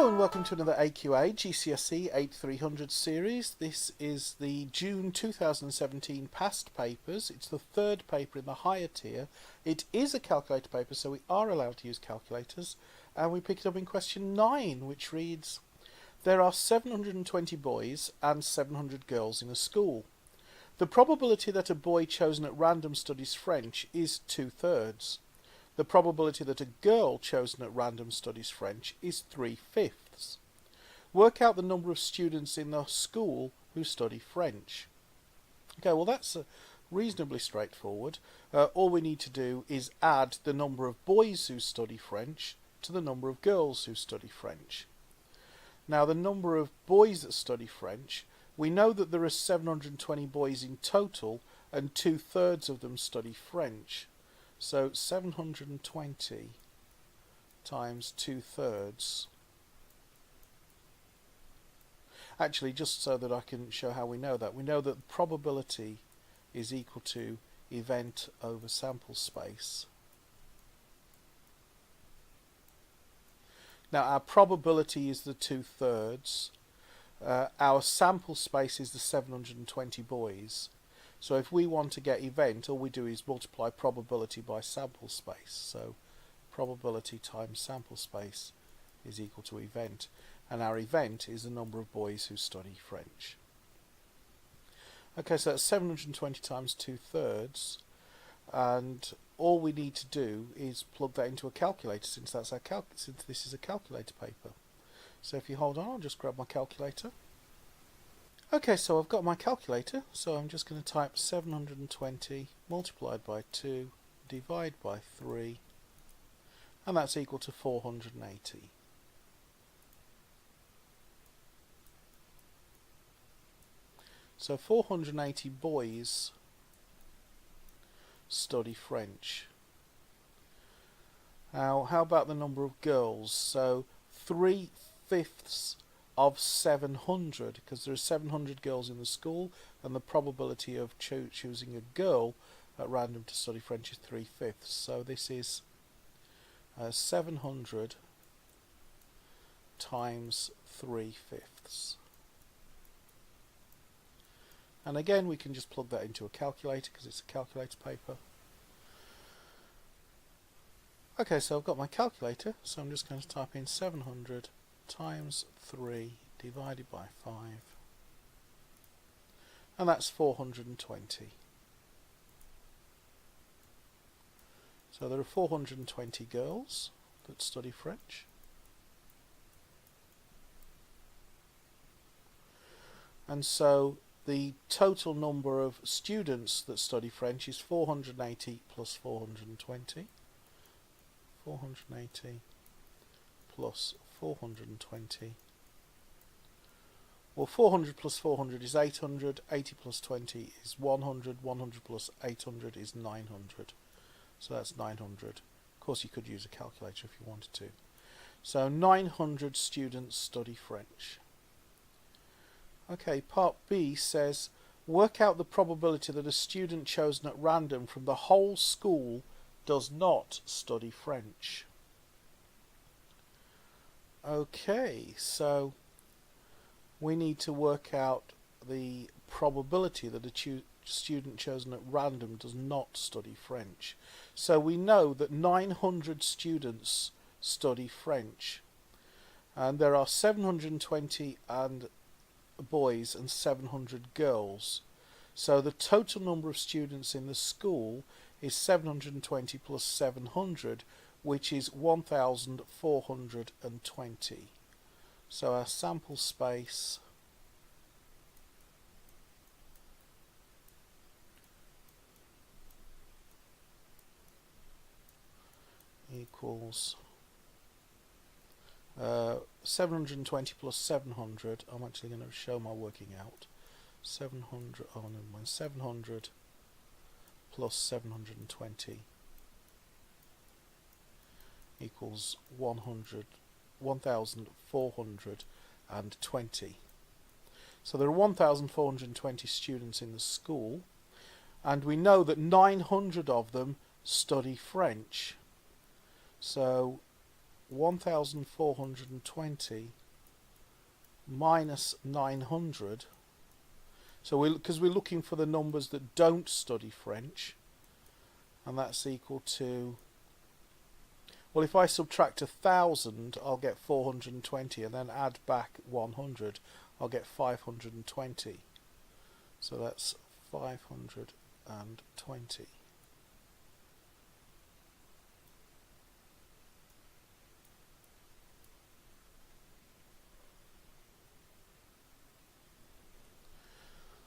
Hello and welcome to another AQA GCSE 8300 series. This is the June 2017 past papers. It's the third paper in the higher tier. It is a calculator paper, so we are allowed to use calculators. And we pick it up in question 9, which reads, there are 720 boys and 700 girls in a school. The probability that a boy chosen at random studies French is 2/3. The probability that a girl chosen at random studies French is 3/5. Work out the number of students in the school who study French. Okay, well that's reasonably straightforward. All we need to do is add the number of boys who study French to the number of girls who study French. Now the number of boys that study French, we know that there are 720 boys in total and 2/3 of them study French. So 720 times 2/3. Actually, just so that I can show how we know that the probability is equal to event over sample space. Now our probability is the 2/3. Our sample space is the 720 boys. So if we want to get event, all we do is multiply probability by sample space. So probability times sample space is equal to event. And our event is the number of boys who study French. Okay, so that's 720 times 2/3. And all we need to do is plug that into a calculator, since this is a calculator paper. So if you hold on, I'll just grab my calculator. Okay, so I've got my calculator, so I'm just going to type 720 multiplied by 2 divided by 3, and that's equal to 480. So 480 boys study French. Now, how about the number of girls? So 3/5 of 700, because there are 700 girls in the school, and the probability of choosing a girl at random to study French is 3/5. So this is 700 times 3/5. And again, we can just plug that into a calculator because it's a calculator paper. Okay, so I've got my calculator, so I'm just going to type in 700 times 3 divided by 5, and that's 420. So there are 420 girls that study French, and so the total number of students that study French is 480 plus 420. 480 plus 420. Well, 400 plus 400 is 800, 80 plus 20 is 100, 100 plus 800 is 900. So that's 900. Of course, you could use a calculator if you wanted to. So 900 students study French. Okay, part B says, work out the probability that a student chosen at random from the whole school does not study French. Okay, so we need to work out the probability that a student chosen at random does not study French. So we know that 900 students study French, and there are 720 boys and 700 girls. So the total number of students in the school is 720 plus 700, which is 1,420. So our sample space equals 720 plus 700. I'm actually going to show my working out. 700. Oh, never mind. 700 plus 720 equals 1,420. So there are 1,420 students in the school, and we know that 900 of them study French. So 1420 minus 900. So because we're looking for the numbers that don't study French, and that's equal to, well, if I subtract 1,000, I'll get 420, and then add back 100, I'll get 520. So that's 520.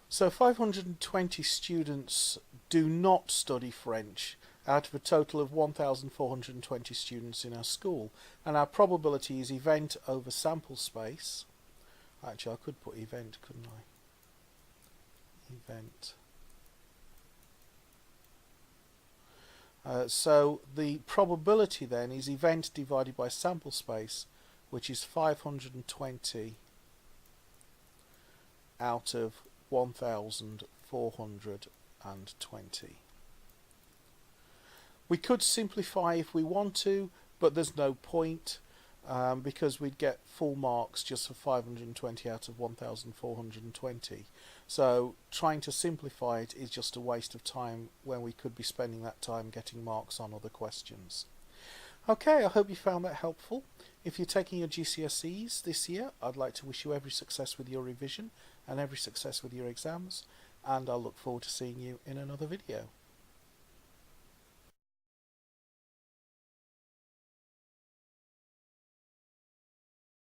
So 520 students do not study French out of a total of 1,420 students in our school, and our probability is event over sample space. Actually, I could put event, couldn't I? Event. So the probability then is event divided by sample space, which is 520 out of 1,420. We could simplify if we want to, but there's no point because we'd get full marks just for 520 out of 1,420. So trying to simplify it is just a waste of time when we could be spending that time getting marks on other questions. Okay, I hope you found that helpful. If you're taking your GCSEs this year, I'd like to wish you every success with your revision and every success with your exams, and I'll look forward to seeing you in another video.